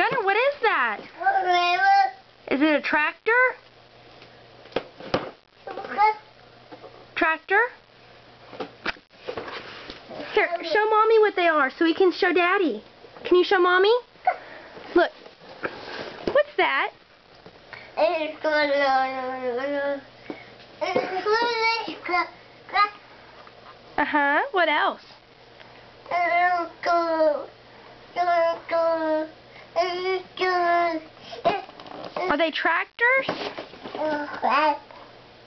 Gunner, what is that? Is it a tractor? Tractor? Here, show Mommy what they are so we can show Daddy. Can you show Mommy? Look. What's that? Uh-huh. What else? Are they tractors?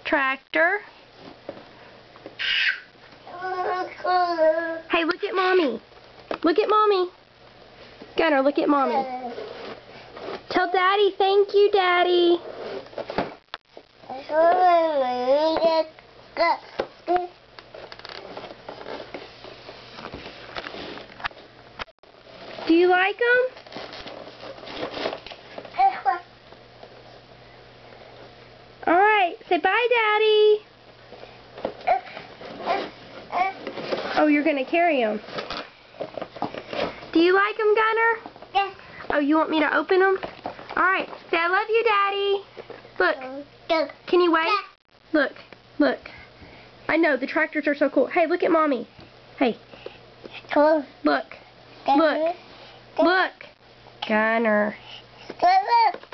Tractor. Hey, look at Mommy. Look at Mommy. Gunner, look at Mommy. Tell Daddy, thank you, Daddy. Do you like them? Alright, say bye, Daddy. Oh, you're going to carry them. Do you like them, Gunner? Yes. Oh, you want me to open them? Alright, say I love you, Daddy. Look. Can you wave? Look. Look. I know, the tractors are so cool. Hey, look at Mommy. Hey. Cool. Look. Look. Look. Gunner. Look.